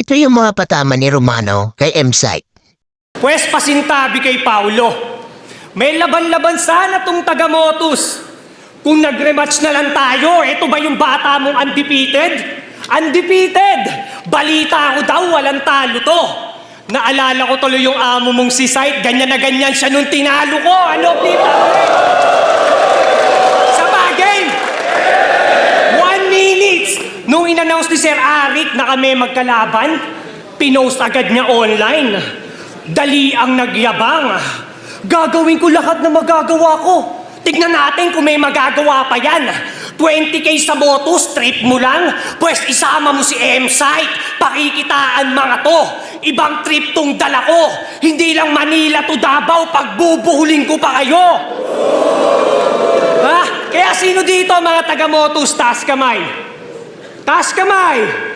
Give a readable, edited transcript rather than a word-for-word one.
Ito yung mga patama ni Romano kay M-Site. Pwes pasintabi kay Paulo. May laban-laban sana tong taga-Motus. Kung nag-rematch na lang tayo, eto ba yung bata mong undefeated? Undefeated! Balita ko daw, walang talo to. Naalala ko tuloy yung amo mong si Sight, ganyan na ganyan siya nung tinalo ko. Ano, Plita? Sa bagay, 1 minute, nung in-announce ni Sir Arik na kami magkalaban, pinost agad niya online. Dali ang nagyabang. Gagawin ko lahat na magagawa ko. Tignan natin kung may magagawa pa yan. 20K sa Motus, trip mo lang. Pwes isama mo si M-Site. Pakikitaan mga to. Ibang trip tong dala ko. Hindi lang Manila to Davao, pagbubuhulin ko pa kayo. Ha? Kaya sino dito mga taga-Motus? Taas kamay. Taas kamay.